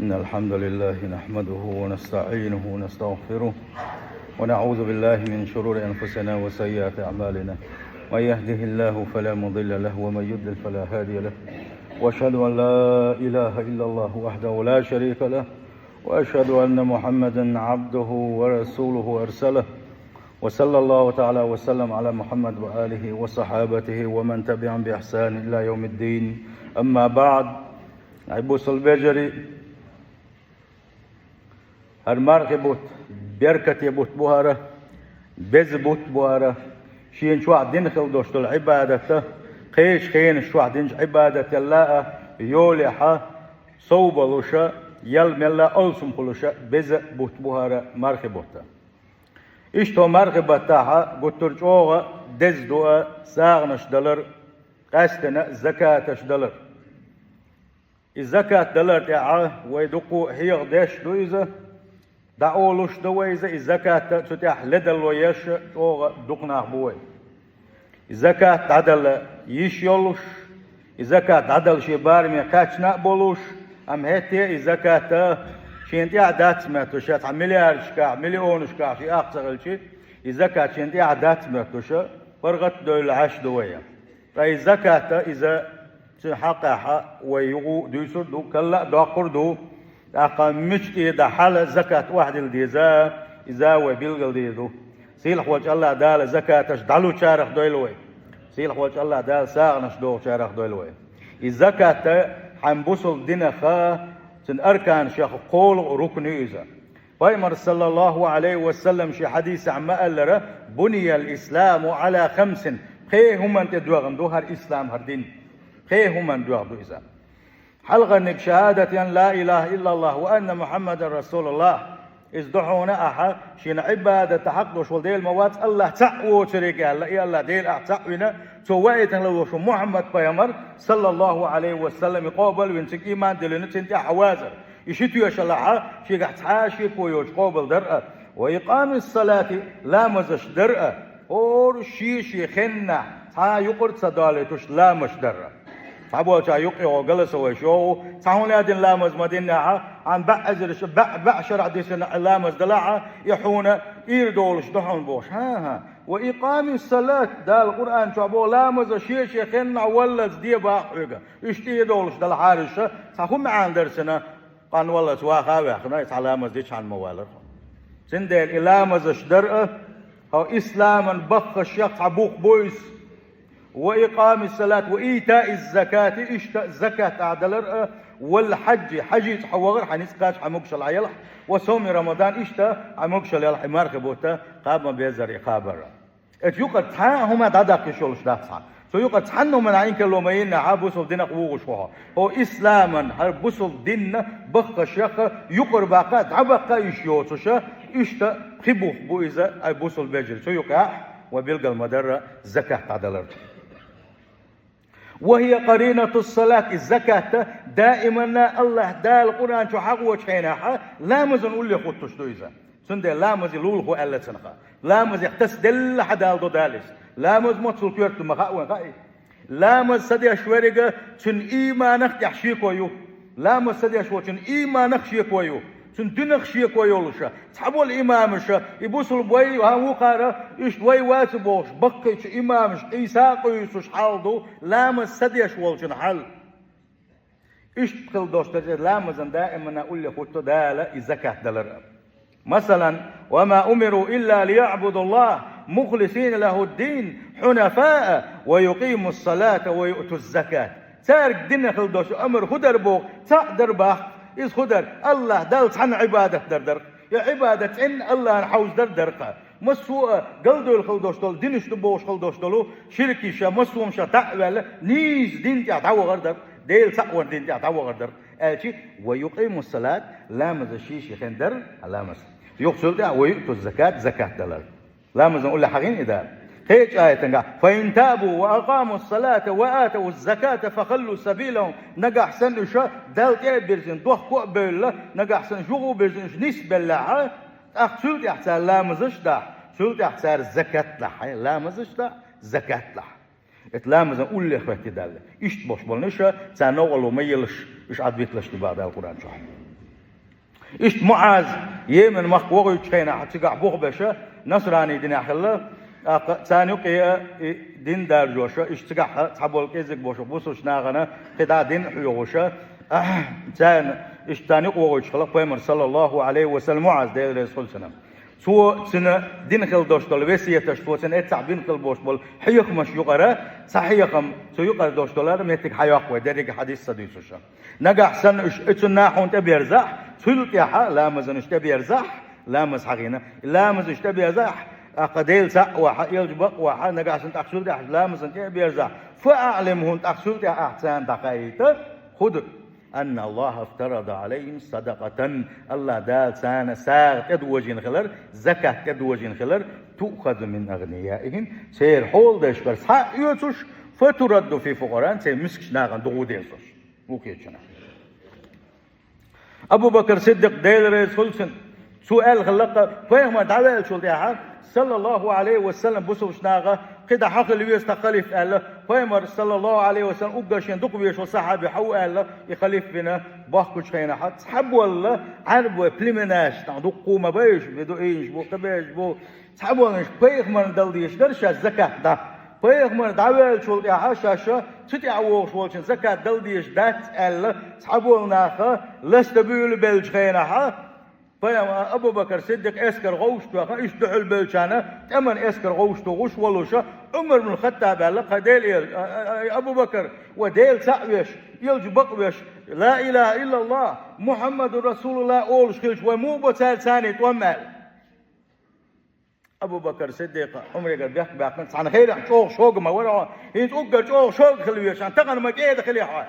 إن الحمد لله نحمده ونستعينه ونستغفره ونعوذ بالله من شرور أنفسنا وسيئات أعمالنا. من يهده الله فلا مضل له ومن يضلل فلا هادي له، وأشهد أن لا إله إلا الله وحده لا شريك له، وأشهد أن محمدا عبده ورسوله أرسله. وصلى الله تعالى وسلم على محمد وآله وصحابته ومن تبعهم بإحسان إلى يوم الدين. أما بعد، عبوس البجري هرمارك بوت بركة بوت بوهرة بز بوت بوهرة شين شو عدين خل دوشت العبادة قيش خين شو عدين عبادة الله يولحة صوب لوشة يل ملا ألسم خلوشة بز بوت بوهرة مارك بوتا إشتو مارك بتاعها قلت جوه دز دوا ساغنش دولار قاستنا زكاة دولار. الزكاة دولار تاعه ويدقوا هي غداش دويزة دعولوش دويزة. الزكاة تتاح لدل ويش توغ دقنا بوي. الزكاة عدل يشيولوش. الزكاة عدل شبار ميقاتنا بولوش. أم هتي الزكاة شينتي عدات ماتوشات مليار شكا مليون شكا شي أقصر شي. الزكاة شينتي عدات ماتوشا فرغت دول عش دوية. فالزكاة إذا حقها ويغو دوسر دو كلا داقر دو أقام مشتي دا حال زكاة واحد الديزا إذا وبيلغل ديدو سيلح وجه الله دال زكاة دالو شارخ دويلوي سيلح وجه الله دال ساغنش دو شارخ دويلوي. الزكاة حنبوصل دينا خا سن أركان شيخ قول ركن إذا فايمر صلى الله عليه وسلم شي حديث عما قال بني الإسلام على 5 هم أنت دوغن دو هر إسلام هر دين هم أن دوغ دو إذا حلقا بشهادة أن لا إله إلا الله وأن محمد رسول الله ازدحونا أحا شين عبادة حقدوش والديل موات الله تعوو تريك الله ديل أعتقونا سوائتا لو شو محمد بيامر صلى الله عليه وسلم يقابل وينتك إيمان دلنا تنتي حوازر يشتو يشلعها شيك احتحاشي كويوش قابل درأة وإقام الصلاة لا مزش درأة اور شيشي خنة تا يقرد صدالتوش لا مش درأة تعبوا تا يقي وجلس ويشوا تعون لادين لامز مدينة عن بعزرش بعشر عديسنا لامز دلعة يحونا يردولش دحون بوش ها وإقام الصلاة دا القرآن تعبوا لامز شيء خنا ولز دي باحوجا يشتي دولش دل حارشة تعهم عن درسنا قان والله سواها وياخنا يتعلمز ديش عن موالر سندل لامز شدرء هو إسلاما بخش يقعبوق بويس وإقام الصلاة وإيتاء الزكاة إشتاء الزكاة عدلر والحج حج يتحوغر حنسقاش عموكش العيلح وصوم رمضان إشتاء عموكش العيلح مارخبوتا قابما بيزر إقابر يقول تحا هما داداك يشولش داتحا سو يقول تحنو من عين كلومين عابوسل دينا قوغشوها هو إسلاما هربوسل دينا بخش يقى يقر باقا دعبقا يشيوتوشا إشتاء خبوخ بوئزا أي بوسل بيجر سو يقع وبيلقى المدرة زكاة عدلر. وهي قرينة الصلاة الزكاة دائما الله دال القرآن شو حق وشيناها لامز نقول لي خطش دويزا سند لامز يلول هو ألا سنخا لامز يختص دل حدال دو دالس لامز متصل كيرت مخاوين غاي لامز سدي أشوريجا سن إيمانك يحشي كويو لامز سدي أشور سن إيمانك شي كويو سن دنخ شي كويولشا تحبوا الإمامشا يبوسل بوي وهو قارة إيش بوي واتبوش بقيش إمامش إيساق يسوش حالدو لامز سديش والشن حال إيش بخل دوش تجد لامزن دائما أقول لي خطو دالة الزكاة دلر مثلا وما أمروا إلا ليعبدوا الله مخلصين له الدين حنفاء ويقيموا الصلاة ويؤتوا الزكاة تارك دين خل دوش أمر خدر بوغ تقدر باخ إذ خدر الله دالت عن عبادة دردر يا عبادة إن الله نحوز دردرقة مسوء قلدو الخلدوش دول دينش دبوش خلدوش دولو شركي شا مسوم شا تعوال نيز دين تعتوى غردر ديل تقوى دين تعتوى غردر آتي ويقيم الصلاة لامز الشيش يخندر لامز يقصل ده ويؤتوا الزكاة زكاة دلال لامز نقول لحقين إذا هيك آية فإن تابوا وأقاموا الصلاة وآتوا الزكاة فخلوا سبيلهم نجح سن شا دالت برزن دوخ قبل نجح سن شغو برزن نسبة لها أخسلت يحتار لامزش ده سلت يحتار زكاة لها لامزش ده زكاة لها اتلامز نقول لك احتدال إيش بوش بلنشة تناولوا ميلش إيش عدبيت لش بعد القرآن شو إشت معاذ يمن مخوغ يتشينا حتى بوغبشة نصراني دين أخلا تانيوك دين دارجوشة اشتقح تحبول كيزك بوشو بوسوش ناغنا قدا دين حيوغوشة تان اشتانيوك وغوش خلق بيمر صلى الله عليه وسلم معاذ دير رسول سنم سو سنة دين خل دوشتول وسية تشتو سنة اتسع بين خل بوش بول حيوك مش يقرأ صحيحكم سو يقرأ دوشتولار ميتك حيوك ودريك حديث صديسوشة نجح سن اتسنا حون تبيرزح تلك يا لا مزن اشتبيرزح لا مز حقينا لا مز اشتبيرزح قديل سق ويلجبق وح نجح سن تحصل ده لا مزن تبيرزح فأعلمهم تحصل ده أحسن دقائق خد أن الله افترض عليهم صدقة الله دال سان ساغ تدوجين خلر زكاة تدوجين خلر تؤخذ من أغنيائهم سير حول دشبر سا يوتش فترد في فقراء سير مسكش ناغن دغوديسوش وكيتشنا أبو بكر صدق ديل رسول سن سؤال خلق فهم دعوة شو صلى الله عليه وسلم بسوش ناغا كده حق اللي يستخلف الله فهم صلى الله عليه وسلم أقشين دق بيش وصحابي حو الله يخلف بنا باخكش خينا حد صحاب والله عربوا بلمناش دقوا ما بيش بدو إيش بو كبيش بو صحاب والله بيخ من دلديش درش الزكاة ده بيخ من دعوة شو حاشا تتعوش والشن زكاة دلديش دات الله صحاب والله لست بيقول بلج خينا حد فيا أبو بكر صدق أسكر غوشتو إيش دحل بلشانة تمن أسكر غوشتو غوش ولوشة عمر بن الخطاب قال لك ديل أبو بكر وديل سعويش يلج بقويش لا إله إلا الله محمد رسول الله أولش كلش ومو بتال ثاني تومل أبو بكر صدق عمر قال بيحكي بيحكي عن خير شوق ما ورا يتوقع شوق خلويش عن تقن ما كيد خليه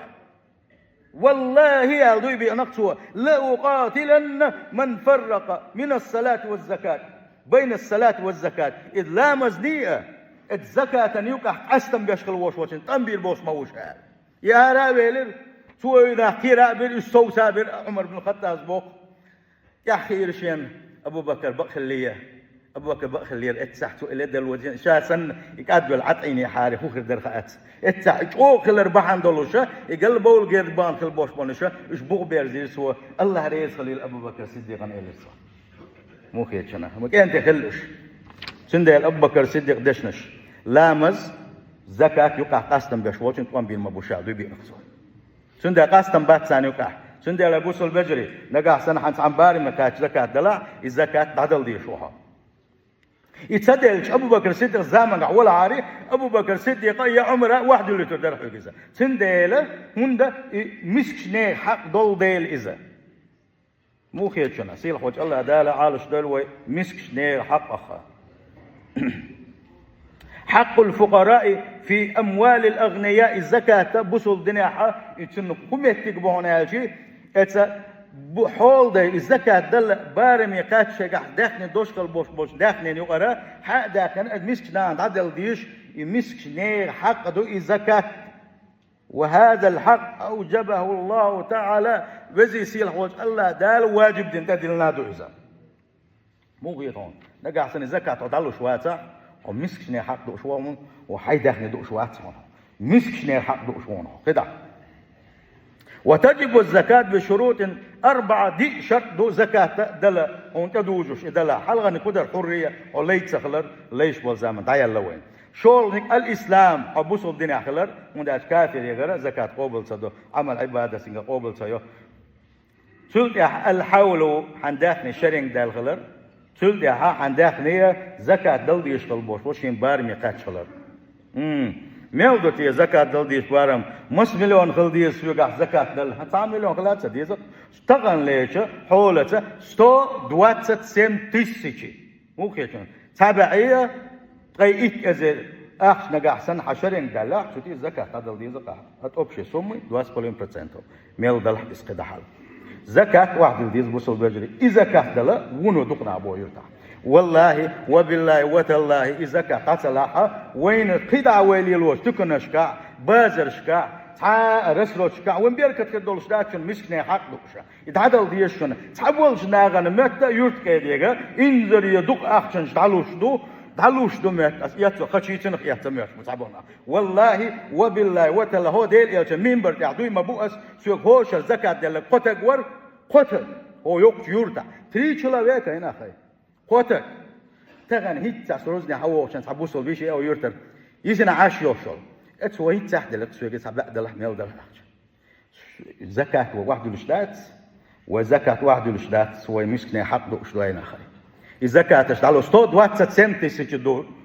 والله يا ضيبي نقصوا لأقاتلن من فرق من الصلاة والزكاة بين الصلاة والزكاة إذ لا مزنية إذ زكاة يوقع أستم بيشغل وشوشن تنبير بوش موش يا رابيلر سوى إذا كيرا بير استو سابر عمر بن الخطاب بوق يا خير شين أبو بكر بخليه أبو بكر بخليه اتسحتوا إلى دل وجه شاسن يقعدوا العطيني حاري خوخر درخات اتسح أوخ الأربعان دولوشة يقلبوا القربان في البوش بونشة يشبوغ بيرزير سوى الله رئيس خليل أبو بكر صديقا إليسا مو كيتشنا ما كان تخلش سندل أبو بكر صديق دشنش لامز زكاة يقع قاستم بشوشن طوان بين مبوشا دوي بينقصوا سندل قاستم بات ثاني يقع سندل أبو سل بجري نقع سنة حنس عمباري مكاش زكاة دلع الزكاة تعدل دي شوها يتصدق أبو بكر صديق زمان ولا عاري أبو بكر صديق يا عمره واحد اللي تدرح إذا سندل هندا مسكني حق دول ديل إذا مو خير شنا سيل خوش الله دالة عالش دلوي مسكني حق أخا حق الفقراء في أموال الأغنياء الزكاة بصل دنياها يتسنو كميتك بهنا هالشيء حول ده الزكاة دل بارم يقات شجع داخل دوشكل بوش داخل يقرأ حق داخل المسك نان عدل ديش المسك نير حق دو الزكاة وهذا الحق أوجبه الله تعالى وزي سيل حوج الله دال واجب دين تدلنا دو إذا مو غيرون نجح سن الزكاة تعدلوا شواتع ومسك نير حق دو شوان وحي داخل دو شواتع مسك نير حق دو شوان كده وتجب الزكاة بشروط 4 دي شرط دو زكاة دلا وانت دوجوش دلا حلقة نقدر حرية وليت سخلر ليش بالزمن تعال لوين شول الإسلام أبوسول الدين أخلر ونداش كافر يقرأ زكاة قبل صدو عمل عبادة سنجا قبل صيو سلت الحول حنداخني شرين دال خلر سلت حنداخني زكاة دل ديش قلبوش وشين بار ميقات خلر ميودتي زكاة دل ديش بارم مش مليون خل ديش يقع زكاة دل 100 مليون خلات ديش تقن ليش حولته 127 تسعة مو كيشون تبعية قيئك أزل أخش نجح سن حشرين دلع شتي زكاة دل ديش زكاة هتأبشي سمي 2% ميل دل حديث كده حال زكاة واحد ديش بوصل بجري إذا كاه دل ونو دقنا أبو يرتاح والله وبالله وتالله إذا قتلها وين قطع ويلي لوش تكنشكا بازرشكا تا رسلوشكا وين بيركت كدول شداكشن مسكني حق دوشا يتعدل ديشن تحولش ناغن متى يرتكي ديغا انزر يدق اخشن دعلوش دو مت ياتو خشيتن خياتمير متعبونا والله وبالله وتالله هو ديل يلش منبر تعدوي مبؤس سوق هوش الزكاة ديال قتق ور قتل هو يوقت يورتا تري человека هنا خي قوتك تغن هيت تسروزني هو عشان تبوسوا بيشي أو يورتر يزنا عاش يوصل اتسوى هيت تحت لك سوى جس عبد الله ميل ده زكاة وواحد الشدات وزكاة واحد الشدات سوى مسكني حق دو شلينا خي الزكاة تشتغلوا 120 سنت سيج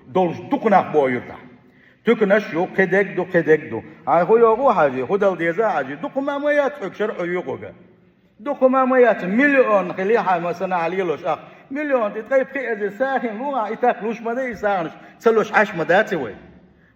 دولش دقنا بو يورتا تكنش يو قدك دو هو يو حاجة هدل ديزا حاجة دق ما ياتحك شرع يوقوغا دق ما يات مليون خليها مثلا عليلوش مليون تتغيب في أزل ساخن لوها إتاكلوش مدى يساهنش تسلوش عاش مداتي وي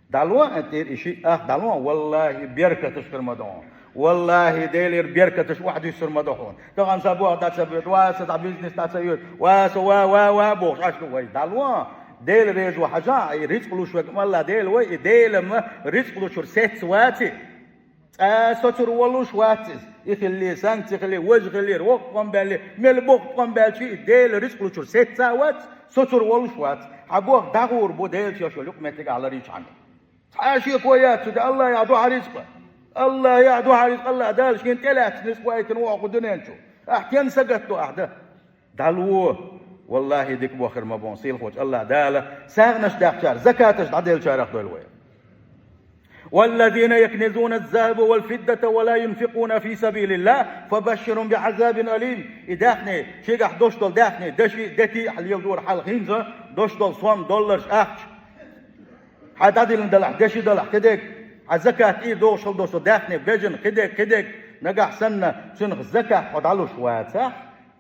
دالوا أنتير إشي دالوا والله بيركة تشكر مدون والله ديلير بيركة تش واحد يسر مدون تغن سابوها تاتسابيوت واسد بيزنس تاتسابيوت واسوا بوش عشنو وي دالوا ديل ريز وحاجة رزق لوش والله ديل وي ديل ما رزق لوش سيت واتي سطر ولوش واتس يخلي سانت يخلي وجه خلي روق قنبالي ملبوق قنبالشي ديل رزق لوش سيت ساوات سطر ولوش واتس حبوه دغور بو ديل شو لقمتك على ريش عنه عاشي كويات الله يعدو رزقه الله يعدو رزق الله دالش كنت لا نسويت نوع قدنين شو احكي سقطوا احده دالوه والله ديك بوخر ما بونصيل خوش الله داله ساغنش داخشار زكاتش داديل شارخ دولوي والذين يكنزون الذهب والفضة ولا ينفقون في سبيل الله فبشرهم بعذاب أليم إداخني شيخ دوشتول داخني دشي دتي حليل دور حال خينزة دوشتول صوم دولار أخش حداديل دلع دشي دلع كدك الزكاة إيه دوشتول داخني بجن كدك نجح سنة سنخ الزكاة قد علو شواتة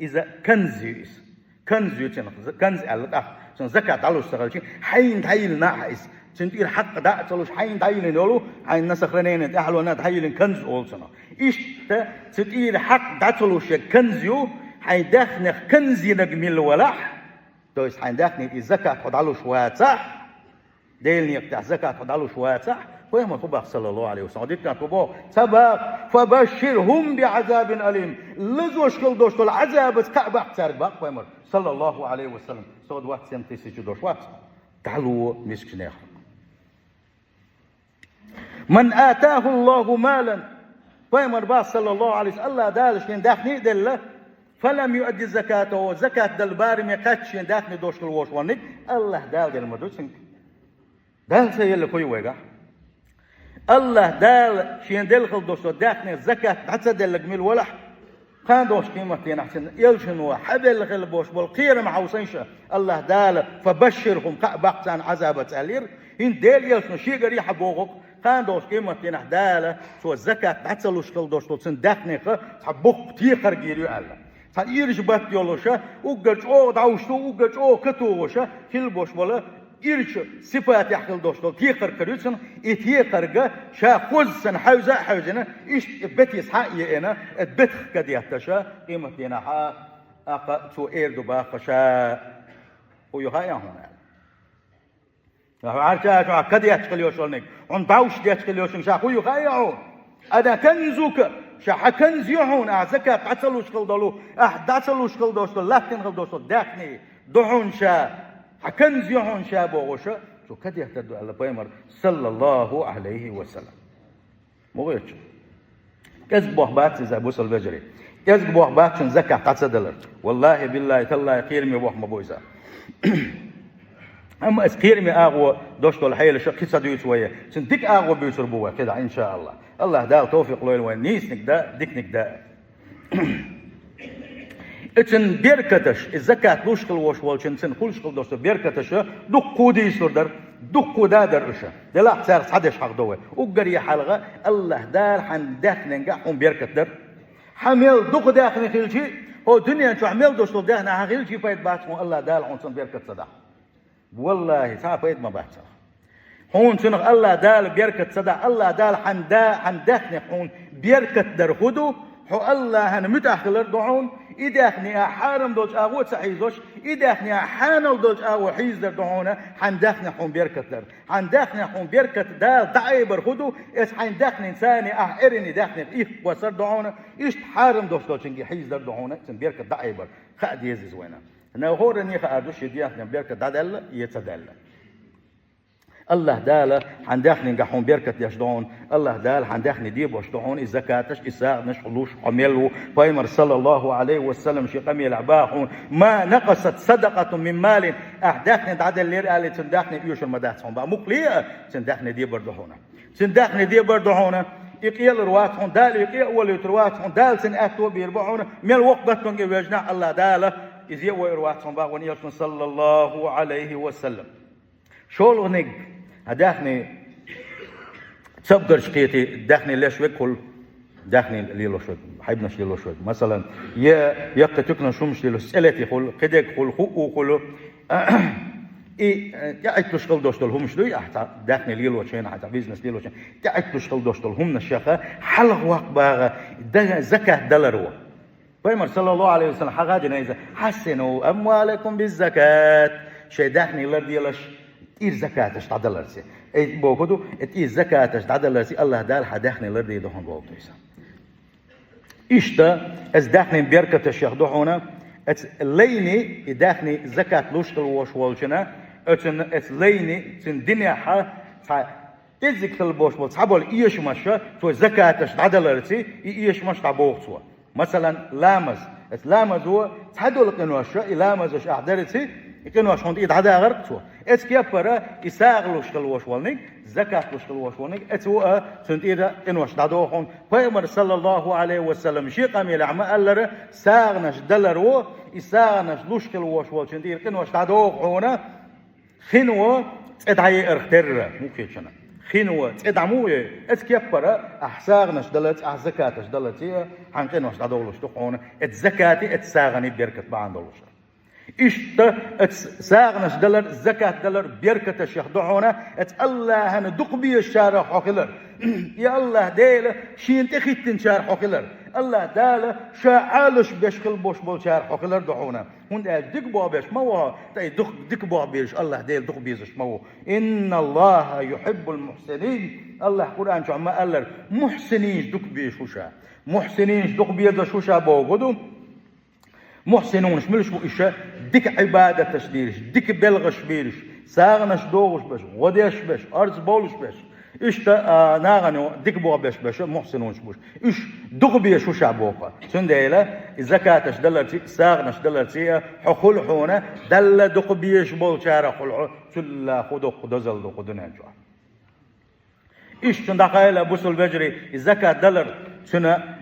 إذا كنزيس كنز على سن زكاة علو اشتغل حين تهيل ناحس سنتير حق دا تلوش حين تهيل نولو حين نسخرنين تحلو نا تهيل كنز أولسنا إيش سنتير حق دا تلوش كنزيو حين داخنخ كنزي نجميل ولح تويس حين داخني الزكاة قد علو شواتة ديلني يقطع زكاة قد علو شواتة ويوم الخبر صلى الله عليه وسلم ديك كتبوا سبق فبشرهم بعذاب أليم لزوش كل دوش كل عذاب كعبة تربق ويوم صلى الله عليه وسلم صود وقت سمتي سجدوش وقت تعالوا مسكناه من آتاه الله مالا ويوم باص صلى الله عليه وسلم الله دالش كن داخني دله فلم يؤدي زكاته زكاة دلبار ميقاتش داخني دوش كل وش ونك الله دال دل مدوسنك دال سيل كوي ويقع الله دال شين دلخل دوستو داخني الزكاة حتى دل جميل ولح كان دوش قيمتين أحسن يلشنوا حبل غلبوش بالقير مع وصيشة الله دال فبشرهم كعبقت عن عذاب تألير إن دل يلشنوا شيء قريح بوغك كان دوش قيمتين أحدال سو الزكاة حتى لوشكل دوستو تسن داخني حبوك تيخر جيريو الله تيرج بات يولوشا وقلش أو دعوشتو وقلش أو كتوشا كل ولا إيرش صفات يحكل دوشتو تيقر كريوسن إتيقرقا شا خوزسن حوزنا إيش بتيس حقيقنا بتخ كدياتشا قيمتنا حا أقا تو إيردو باقشا ويهايا هنا عارشا كدياتش كليوشنك عن باوش دياتش كليوشن شا خو يهايا أنا كنزوك شا كنز يهون أعزكا قتلوش كل داتلوش كل دوشتو لكن كل دوشتو داخني دحون شا حكنز يهون شابو وشا شو كده يهتدوا على بيمر صلى الله عليه وسلم مغيرش كذبوه بات إذا بوصل بجري كذبوه بات شن زكاة قصدلر والله بالله تالله قيرمي بوح مبويزا أما اسقيرمي أغوى دوشتو الحيل شو قصة ديو شوية شن ديك أغوى بيوتر بوا كده إن شاء الله الله دال توفيق لويل وين نيس نكدا ديك نكدا اتن بيركتش الزكاة لوش كل وش والشن سن كلش كل دوست بيركتش دقو دي سردر دقو دادر إشا دلا سار حدش حق دوه وقري حلقة الله دار حن داخل نجحهم بيركتر حمل دق داخل خلشي هو دنيا شو حمل دوست داخل خلشي فايد باتمو الله دار عنصن بيركت صدا والله صعب فايد ما بحث هون شنو الله دار بيركت صدا الله دار حن داخل هون بيركت در خدو هو الله هن متأخر دعون إداخني حارم دوج أغوت سعيزوش إداخني حانل دوج أغو حيز در دعونا حن داخني حون بيركتلر حن داخني حون بيركت دال دعي برخدو إس حن داخني إنساني إرني داخني إيه وصر دعونا إيش حارم دوج دوجنجي حيز در دعونا سن بيركت دعي بر خاد يزيز وينا نهورني خادوش يدياخني بيركت دادل يتدل الله دال حندخني نجحون بركة يشدون الله دال حندخني ديب وشدون الزكاتش إساء نشلوش عملوا فايمر صلى الله عليه وسلم شي قميل عباحون ما نقصت صدقة من مال أحدخني دعد اللي قال تندخني يوش المدات صنبا مقلية تندخني ديب بردهونا تندخني ديب بردهونا يقيل رواتهم دال يقيل أول يترواتهم دال سن أكتو بيربعون من الوقت بطنك ويجنع الله دال إذا ويرواتهم باغون يلسون صلى الله عليه وسلم شو نج هداخني تبقر شقيتي داخني ليش وكل داخني ليلو شوي حيبناش ليلو شوي مثلا يقتكنا شمش ليلو سألتي خل قدك خل خو خل يا تشغل دوشتل هم شلوي حتى داخني ليلو شين حتى بيزنس ليلو شين يا تشغل دوشتل هم الشيخة حلق وقت باغا زكاة دلروا بيمر صلى الله عليه وسلم حاجة إذا حسنوا أموالكم بالزكاة شيء داخني لرديلش إير زكاتش تعدلرسي أي بوكدو إير زكاتش تعدلرسي الله دال حداخني لردي دهون بوكتويسا إشتا أز داخني بيركة الشيخ دهونا الليني داخني زكاة لوشتل وشوالشنا الليني تن دنيا حا تزك البوش بول صحابول إيش مشى تو زكاتش تعدلرسي إيش مش تعبوكتوا مثلا لامز لامز هو تحدول قنوشة لامز أحضرتي يكونوا شون إيد عدا غرقتوا إسكيبرا يساغلوش كلوشوالني زكاة لوش كلوشوالني إتوا سنت إيدا إنوش دادوهون فيمر صلى الله عليه وسلم شيء قميل عما ألر ساغنش دلرو يساغنش لوش كلوشوال سنت إيدا إنوش دادوهون خنوا إدعي إرختر ممكن خنوا إدعموه إسكيبرا أحساغنش دلت أحزكاتش دلتي حنقنوش دادولوش تقون إتزكاتي إتساغني بيركت بعندولوش إشتا ساغنش دلر زكاة دلر بيركة الشيخ دعونا الله هن دقبي الشارع حقلر يا الله ديل شين تخيتن شارع حقلر الله دال شاعلش بيشخل بوش بول شارع حقلر دعونا هون دك بوا بيش مو تاي دك بوا بيش الله ديل دق بيزش مو إن الله يحب المحسنين الله قرآن شو عما قالر محسنين دك بيش وشا محسنين دق بيزش وشا بوغدو محسنون شملش بو إشاء ديك عبادة تشديرش ديك بلغش بيرش ساغنش دوغش بش غديش بش أرز بولش بش إشتا ناغنو ديك بوغ بش محسنونش بوش إش دوغ بيش وشعبوقا سنديلا زكاتش دلرتي ساغنش دلرتي حخول حونا دل دوغ بيش بول شارع خلعو سلا خدو خدوزل دو خدو نانجوا إش تندقايلا بوسل بجري زكاة دلر سنة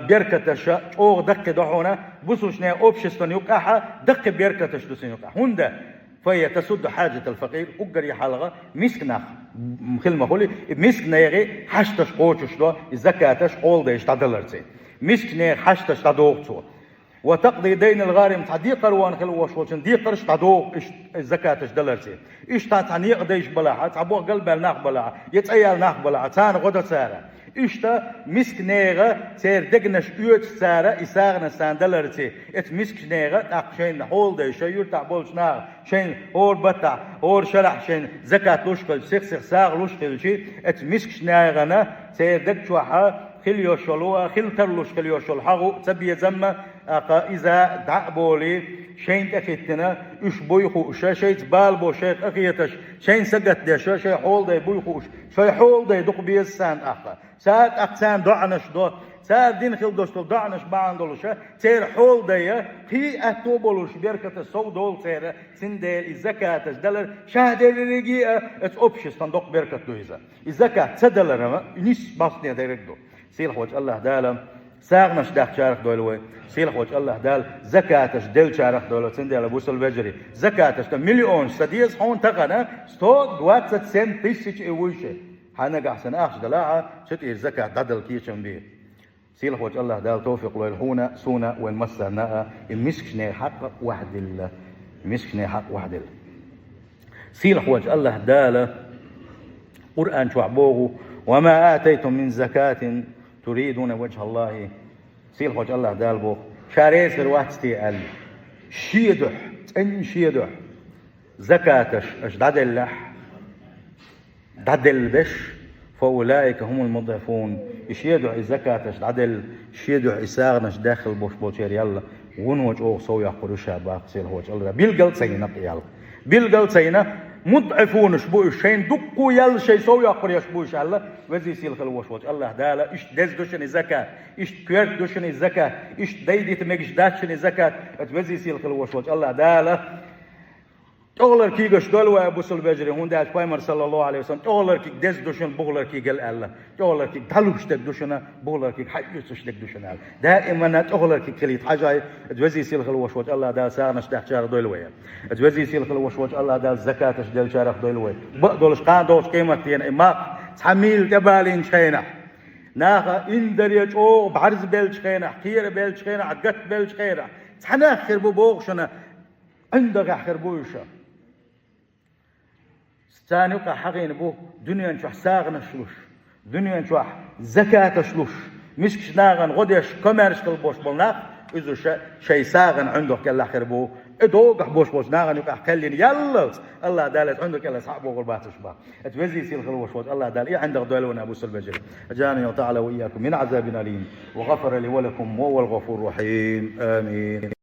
بيركتش أو دق دعونا بسوشنا أوبشستون يقعها دق بيركتش دسين يقع هندا فهي تسد حاجة الفقير أقري حلقة مسكنا خلما خلي مسكنا يغي حشتش قوتش دو زكاتش قول ديش تعدلرتي مسكنا حشتش تعدوغتو وتقضي دين الغارم تعدي قروان خلوش وشن دي قرش تعدوغ زكاتش دلرتي إيش تعني قديش بلاعة تعبوه قلب الناق بلاعة يتأيال ناق بلاعة تان غدا سارة إشتا مسك نيغا سير دقنش يوت سارة إساغنا ساندلرتي إت مسك نيغا تاقشين حول دي شيور تعبولش ناغ شين هور بطع هور شرح شين زكاة لوشقل سيخ ساغ لوشقل شي إت مسك نيغانا سير دقشوحا خل يوشلوها خل ترلوش خل يوشل حغو تبي زما إذا دعبولي شين تأخذنا إيش بويخو شيء تبال بو شيء أخيتش شين سجت ده شيء حول ده بويخوش شيء حول ده دق بيسان أخا ساعات أقسام دعنش ده ساعات دين خل دوستل دعنش بعندلوش تير حول ده هي أتوبلوش بيركة الصو دول تير سندل الزكاة تجدلر شهادة الرجية أتوبش صندوق بيركة دويزا الزكاة تدلر ما نيس باصني ديركدو سيل وجه الله دالم ساغنش داخ شارخ دولوي سيل وجه الله دال زكاتش دل شارخ دولو سندل بوسل بجري زكاتش مليون سديس هون تقنا ستو دوات سنت تيسيش ايوشه حنا قحسن اخش دلاعه شتير زكاه ددل كيشن بي سيل وجه الله دال توفيق للهونه سونا والمسنا المسكنه حق واحد الله مسكنه حق واحد الله سيل وجه الله دال قران شعبوه وما آتيتم من زكاة تريدون وجه الله سيل وجه الله دالبو شاريس الواتستي ال شيدح ان شيدح زكاتش اش دادلح دادلبش فاولئك هم المضعفون يشيدح زكاتش دادل شيدح اساغنش داخل بوش بوشير يلا ونوج او سو يقرو شاباق سيل وجه الله بالقل سينا قيال بالقل سينا مضعفون شبوش شين دقوا يل شيء سو يقر يشبوش الله وزي سيل خلوش وش الله دالا إيش دز دوشني زكاة إيش كيرت دوشني زكاة إيش دايدي تمجش داشني زكاة وزي سيل خلوش وش الله دالا تغلر كي قش دلوا أبو سلبجري هون داش بايمر صلى الله عليه وسلم تغلر كي دز دوشن بغلر كي قال الله تغلر كي دلوش تك دوشنا بغلر كي حيوسش تك دوشنا دائما تغلر كي كليت حاجة توزي سيل خلوش وش الله دا سارنش تحت شار دلوا توزي سيل خلوش وش الله دا زكاة تشدل شارخ دلوا بقدرش قادوش قيمتين إماق حميل تبالين شينا ناخا إندريج أو بعرز بيلش خينا خير بيلش خينا عقت بيلش خينا تحنا خربو بوغشنا عندك خربوشة ستانيقا حقين بو دنيا نشوح ساغنا شلوش دنيا نشوح زكاة شلوش مش ناغن غديش كوميرش كالبوش بلناق إذا شيء ساغن عندك كلا خربو ادوق بوش ناغن يقع كلين يلا الله دالت عندك كلا صحبه غربات شبا اتوزي سيل خلوش الله دال عندك دولنا ابو سلبجري اجاني وتعالى واياكم من عذاب اليم وغفر لي ولكم وهو الغفور الرحيم امين.